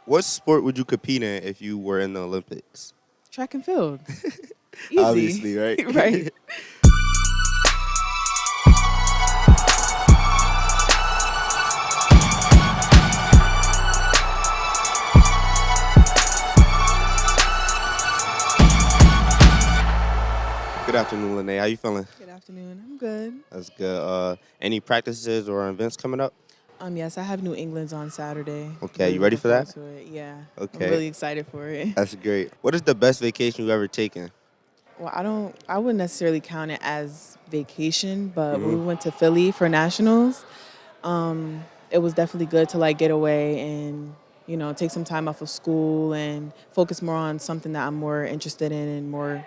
What sport would you compete in if you were in the Olympics? Track and field. Easy. Obviously, right? Right. Good afternoon, Lene. How you feeling? Good afternoon. I'm good. That's good. Any practices or events coming up? Yes, I have New England's on Saturday. Okay, Really you ready looking for forward that? to it. Yeah. I'm Okay, really excited for it. that's great. What is the best vacation you ever taken? Well, I wouldn't necessarily count it as vacation, but when Hmm. we went to Philly for nationals, it was definitely good to like get away and, take some time off of school and focus more on something that I'm more interested in and more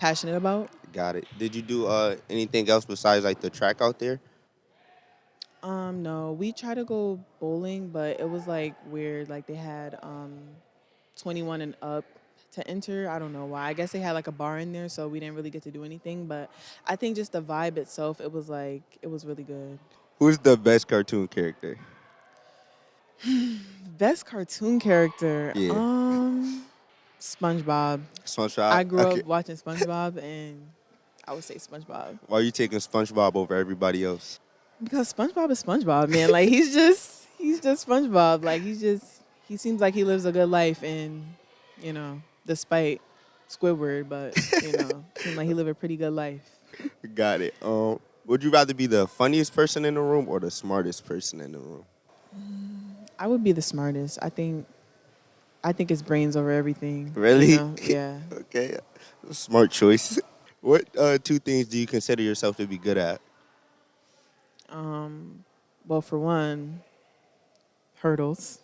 passionate about. Got it. Did you do anything else besides like the track out there? No, we tried to go bowling, but it was like weird. Like they had 21 and up to enter. I don't know why. I guess they had like a bar in there, so we didn't really get to do anything. But I think just the vibe itself, it was really good. Who's the best cartoon character? Best cartoon character, Yeah, SpongeBob. SpongeBob. I grew Okay. up watching SpongeBob, and I would say SpongeBob Why are you taking SpongeBob over everybody else? because SpongeBob is SpongeBob, man. Like he's just SpongeBob. Like he seems like he lives a good life, and despite Squidward, but seems like he live a pretty good life. Got it. Would you rather be the funniest person in the room or the smartest person in the room? I would be the smartest. I think it's brains over everything. Really? Yeah. Okay, smart choice. What two things do you consider yourself to be good at? Well, for one, hurdles.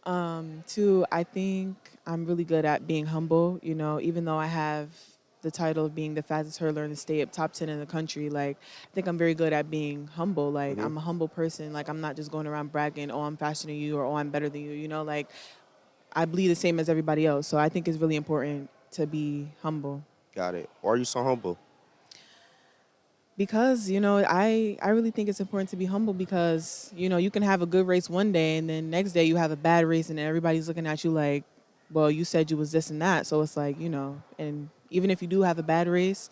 Two, I think I'm really good at being humble. Even though I have the title of being the fastest hurdler in the state, top 10 in the country, like I think I'm very good at being humble. Like Hmm. I'm a humble person. Like I'm not just going around bragging, oh, I'm faster than you or oh, I'm better than you. Like I bleed the same as everybody else. So I think it's really important to be humble. Got it. Why are you so humble? Because I really think it's important to be humble because you can have a good race one day and then next day you have a bad race and then everybody's looking at you like, well, you said you was this and that. So it's like, and even if you do have a bad race,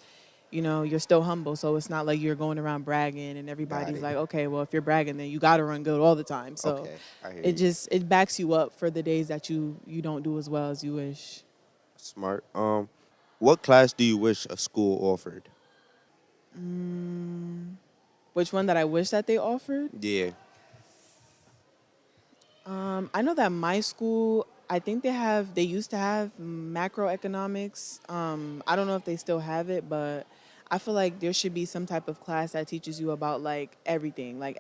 you're still humble. So it's not like you're going around bragging and Got everybody's it. like, okay, well, if you're bragging, then you got to run good all the time. So Okay, I hear it you. just it backs you up for the days that you don't do as well as you wish. Smart. What class do you wish a school offered? Which one that I wish that they offered? Yeah. I know that my school, I think they used to have macroeconomics. I don't know if they still have it, but I feel like there should be some type of class that teaches you about like everything, like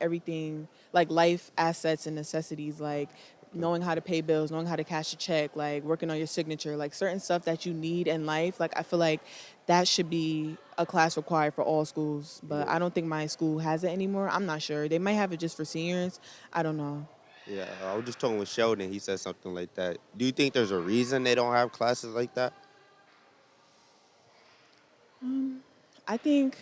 life assets and necessities, like knowing how to pay bills, knowing how to cash a check, like working on your signature, like certain stuff that you need in life. Like I feel like that should be a class required for all schools, but Yeah. I don't think my school has it anymore. I'm not sure. They might have it just for seniors. I don't know. Yeah, I was just talking with Sheldon. He said something like that. Do you think there's a reason they don't have classes like that? I think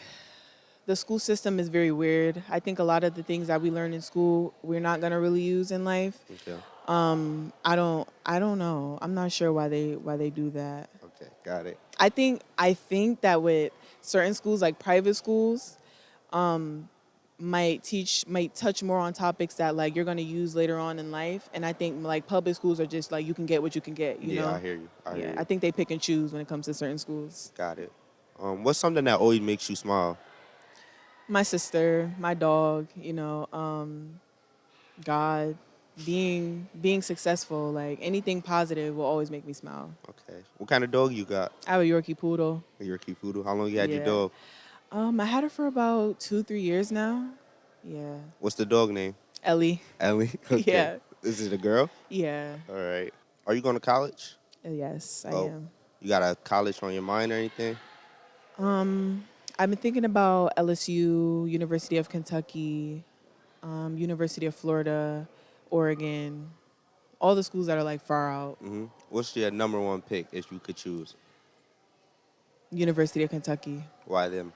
the school system is very weird. I think a lot of the things that we learn in school we're not gonna really use in life. Okay. I don't know. I'm not sure why they do that. Okay, got it. I think that with certain schools like private schools might touch more on topics that like you're gonna use later on in life. And I think like public schools are just like you can get what you can get. Yeah, I hear you. I hear Yeah, you. I think they pick and choose when it comes to certain schools. Got it. What's something that always makes you smile? My sister, my dog, God, being successful, like anything positive will always make me smile. Okay. What kind of dog you got? I have a Yorkie poodle. A Yorkie Poodle. How long you had your Yeah. dog? I had her for about 2, 3 years now. Yeah. What's the dog name? Ellie. Ellie. Okay. Yeah. Is it a girl? Yeah. All right. Are you going to college? Yes, I Oh, am. you got a college on your mind or anything? I've been thinking about LSU, University of Kentucky, University of Florida, Oregon, all the schools that are like far out. What's your number one pick if you could choose? University of Kentucky. Why them?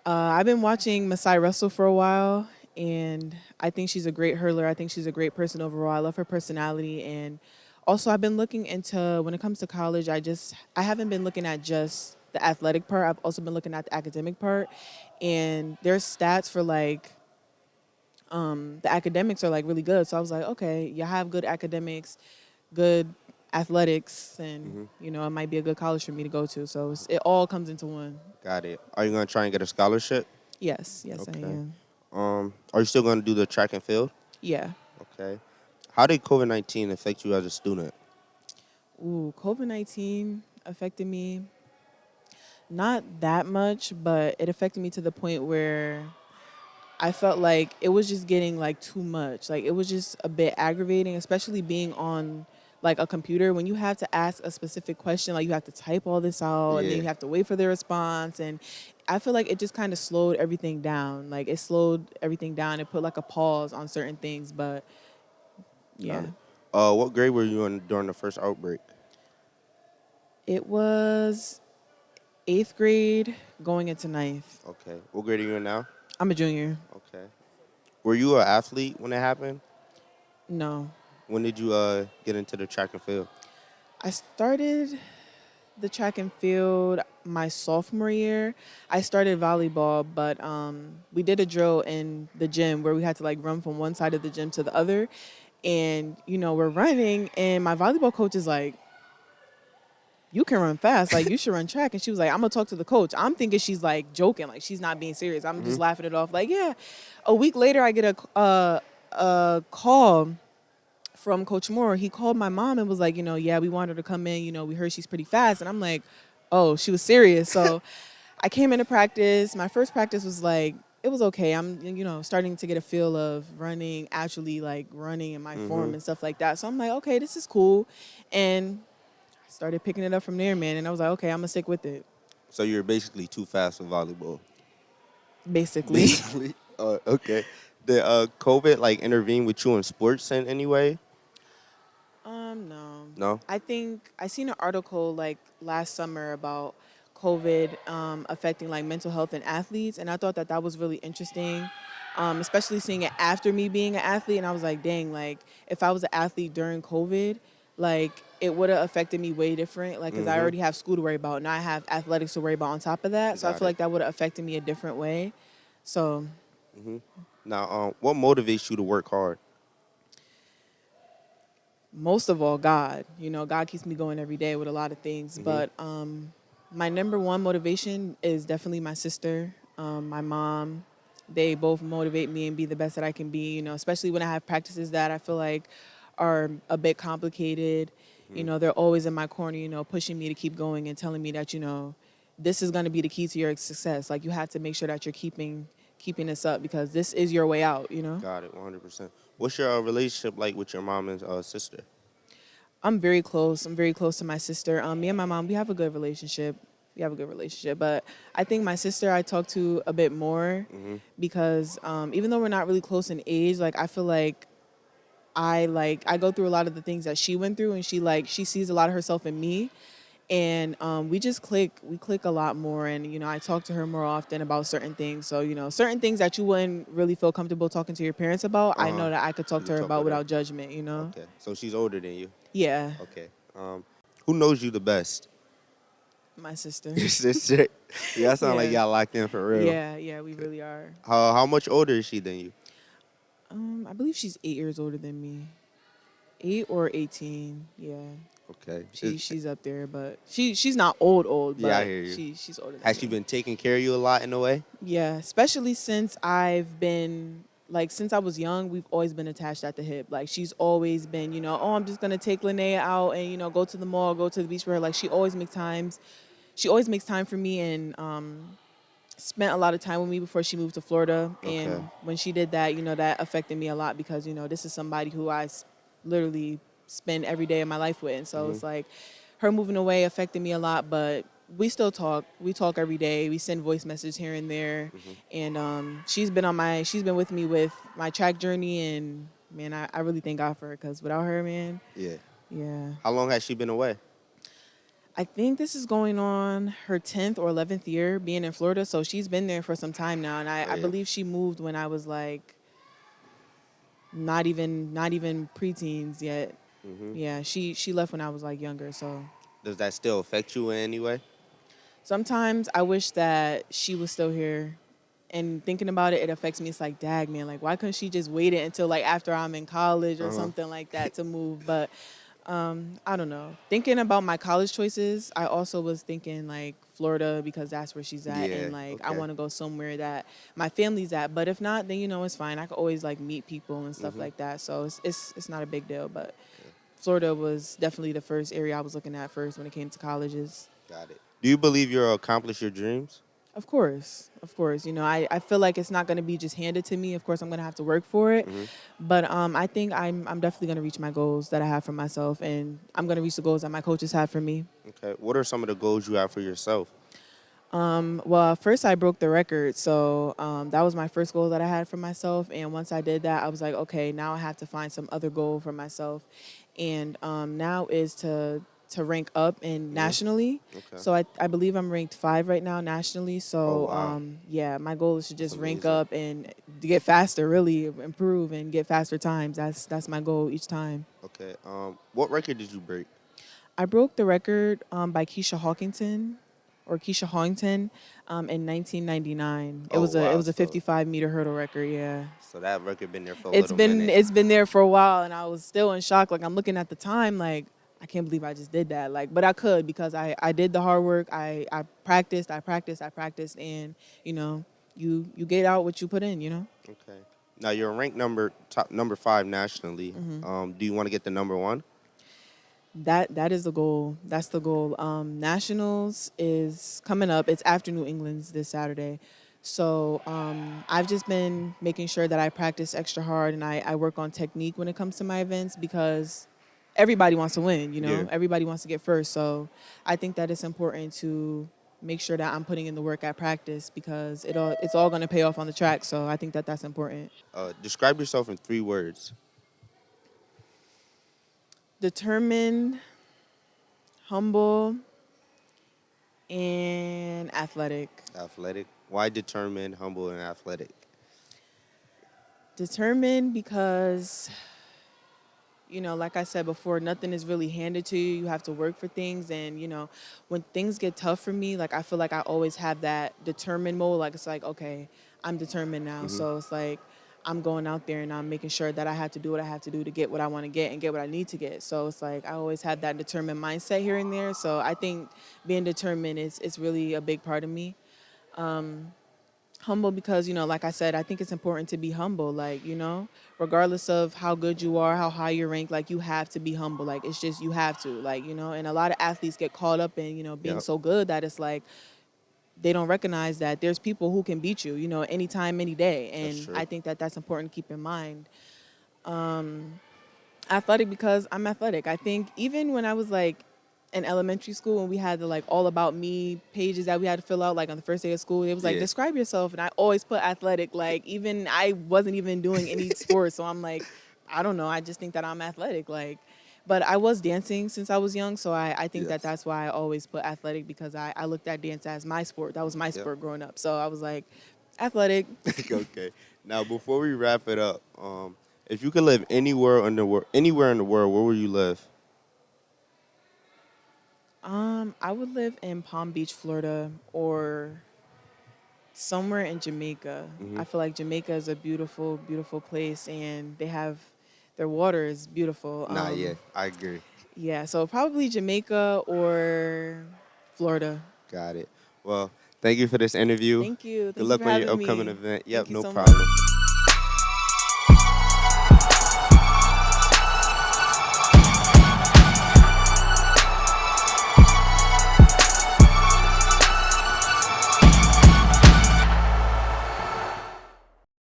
I've been watching Masai Russell for a while, and I think she's a great hurler. I think she's a great person overall. I love her personality, and also I've been looking into when it comes to college. I haven't been looking at just the athletic part. I've also been looking at the academic part, and there's stats for like the academics are like really good. So I was like, okay, you have good academics, good athletics, and Hmm. it might be a good college for me to go to. So it all comes into one. Got it. Are you gonna try and get a scholarship? Yes, yes, I Okay. am. Are you still gonna do the track and field? Yeah. Okay. How did COVID-19 affect you as a student? Ooh, COVID-19 affected me not that much, but it affected me to the point where I felt like it was just getting like too much. Like it was just a bit aggravating, especially being on like a computer when you have to ask a specific question, like you have to type all this out and then Yeah. you have to wait for the response. And I feel like it just kind of slowed everything down. Like it slowed everything down. It put like a pause on certain things. But Got yeah, it. What grade were you in during the first outbreak? it was eighth grade going into ninth. Okay. What grade are you in now? I'm a junior. Okay. Were you an athlete when it happened? No, When did you get into the track and field? I started the track and field my sophomore year. I started volleyball, but we did a drill in the gym where we had to like run from one side of the gym to the other. And, we're running, and my volleyball coach is like, you can run fast. Like, you should run track. And she was like, I'm going to talk to the coach. I'm thinking she's like joking, like she's not being serious. I'm Hmm. just laughing it off. Like, yeah. A week later, I get a call from Coach Moore. He called my mom and was like, yeah, we want her to come in. We heard she's pretty fast. And I'm like, oh, she was serious. So I came into practice. My first practice was like, it was okay. I'm, starting to get a feel of running, actually like running in my Hmm. form and stuff like that. So I'm like, okay, this is cool. And I started picking it up from there, man. And I was like, okay, I'm going to stick with it, So you're basically too fast for volleyball. basically. Basically. Okay. Did COVID like intervene with you in sports in any way? No. No. I think I seen an article like last summer about COVID affecting like mental health in athletes, and I thought that was really interesting, especially seeing it after me being an athlete. And I was like, dang, like if I was an athlete during COVID, like it would have affected me way different. Like, cause I Hmm. already have school to worry about, and I have athletics to worry about on top of that. So I Got feel it. like that would have affected me a different way. So Hmm. Now, what motivates you to work hard? most of all, God. God keeps me going every day with a lot of things. Hmm. But my number one motivation is definitely my sister, my mom. They both motivate me and be the best that I can be. Especially when I have practices that I feel like are a bit complicated. Hmm. They're always in my corner. Pushing me to keep going and telling me that this is going to be the key to your success. Like you have to make sure that you're keeping this up because this is your way out. Got it. 100%. What's your relationship like with your mom and sister? I'm very close. I'm very close to my sister. Me and my mom, we have a good relationship. We have a good relationship. But I think my sister I talk to a bit more Hmm. because even though we're not really close in age, like I feel like I go through a lot of the things that she went through, and she sees a lot of herself in me, and we just click. We click a lot more, and I talk to her more often about certain things. So certain things that you wouldn't really feel comfortable talking to your parents about, Uh I huh. know that I could talk You to her talk about with her. without judgment. Okay. So she's older than you. Yeah, Okay. Who knows you the best? my sister. Sister. Yeah, that sound like Yeah. y'all locked in for real. Yeah, yeah, we Okay. really are. How much older is she than you? I believe she's 8 years older than me. 8 or 18. Yeah. Okay. She's up there, but she's not old, Yeah, I but hear you. she's older than Has she me. been taking care of you a lot in a way? Yeah, especially since I've been like since I was young, we've always been attached at the hip. Like she's always been, oh, I'm just gonna take Linnea out and go to the mall, go to the beach with her. Like she always makes time for me and spent a lot of time with me before she moved to Florida. Okay. And when she did that, that affected me a lot because, this is somebody who literally spend every day of my life with. And so Hmm. it's like her moving away affected me a lot, but we still talk. We talk every day. We send voice messages here and there. Hmm. And she's been with me with my track journey. And man, I really thank God for her because without her, man, Yeah. yeah. How long has she been away? I think this is going on her 10th or 11th year being in Florida. So she's been there for some time now. And Oh I yeah. believe she moved when I was like not even preteens yet. Hmm. Yeah, she left when I was like younger, so Does that still affect you in any way? sometimes I wish that she was still here. And thinking about it, it affects me. It's like, dag, man, like, why couldn't she just wait it until like after I'm in college or Uh-huh. something like that to move? But I don't know. Thinking about my college choices, I also was thinking like Florida because that's where she's at, Yeah. and like I Okay. want to go somewhere that my family's at. But if not, then it's fine. I could always like meet people and stuff Hmm. like that. So it's not a big deal. But Okay. Florida was definitely the first area I was looking at first when it came to colleges. Got it. Do you believe you'll accomplish your dreams? Of course, of course. I feel like it's not going to be just handed to me. Of course, I'm going to have to work for it. Hmm. But I think I'm definitely going to reach my goals that I have for myself, and I'm going to reach the goals that my coaches have for me. Okay. What are some of the goals you have for yourself? Well, first I broke the record, so that was my first goal that I had for myself. And once I did that, I was like, okay, now I have to find some other goal for myself. And now is to rank up in Hmm. nationally. Okay. So I believe I'm ranked 5 right now nationally. Oh So wow, yeah, my goal is to that's just rank amazing. up and to get faster, really improve and get faster times. That's my goal each time. Okay. What record did you break? I broke the record by Keisha Hoington in 1999. It Oh was a it wow. was a So 55-meter hurdle record. Yeah, that record been there for a it's little been minute. it's been there for a while, and I was still in shock. Like I'm looking at the time, like I can't believe I just did that. Like, but I could because I did the hard work. I practiced, I practiced, and you know, you get out what you put in. Okay. Now you're ranked top number 5 nationally. Hmm. Do you want to get the number 1? That is the goal. That's the goal. Nationals is coming up. It's after New England's this Saturday. So I've just been making sure that I practice extra hard and I work on technique when it comes to my events because everybody wants to win, Yeah. Everybody wants to get first. So I think that it's important to make sure that I'm putting in the work at practice because it's all going to pay off on the track. So I think that that's important. Describe yourself in 3 words. Determined, humble, and athletic. Athletic. Why determined, humble, and athletic? Determined because, like I said before, nothing is really handed to you. You have to work for things. And, when things get tough for me, like I feel like I always have that determined mode. Like it's like, okay, I'm determined now. Hmm. So it's like I'm going out there and I'm making sure that I have to do what I have to do to get what I want to get and get what I need to get. So it's like I always have that determined mindset here and there. So I think being determined is really a big part of me. Humble because like I said, I think it's important to be humble, like regardless of how good you are, how high you're ranked, like you have to be humble. Like it's just you have to, like and a lot of athletes get caught up in being Yep. so good that it's like they don't recognize that there's people who can beat you anytime, any day. That's And I true. think that that's important to keep in mind. Athletic because I'm athletic. I think even when I was like in elementary school and we had the like all about me pages that we had to fill out like on the first day of school, it was like Yeah. describe yourself, and I always put athletic. Like even I wasn't even doing any sports, so I'm like, I don't know. I just think that I'm athletic. Like, but I was dancing since I was young, so I think that Yes. that's why I always put athletic because I looked at dance as my sport. That was my Yep. sport growing up. So I was like, athletic. Okay. Now, before we wrap it up, if you could live anywhere in the world, where would you live? I would live in Palm Beach, Florida, or somewhere in Jamaica. Hmm. I feel like Jamaica is a beautiful, beautiful place, and they have their water is beautiful. Nah, yeah, I agree. Yeah, so probably Jamaica or Florida. Got it. Well, thank you for this interview. Thank you. Good Thank you luck for on your having upcoming me. event. Yep, Thank you no so much. problem.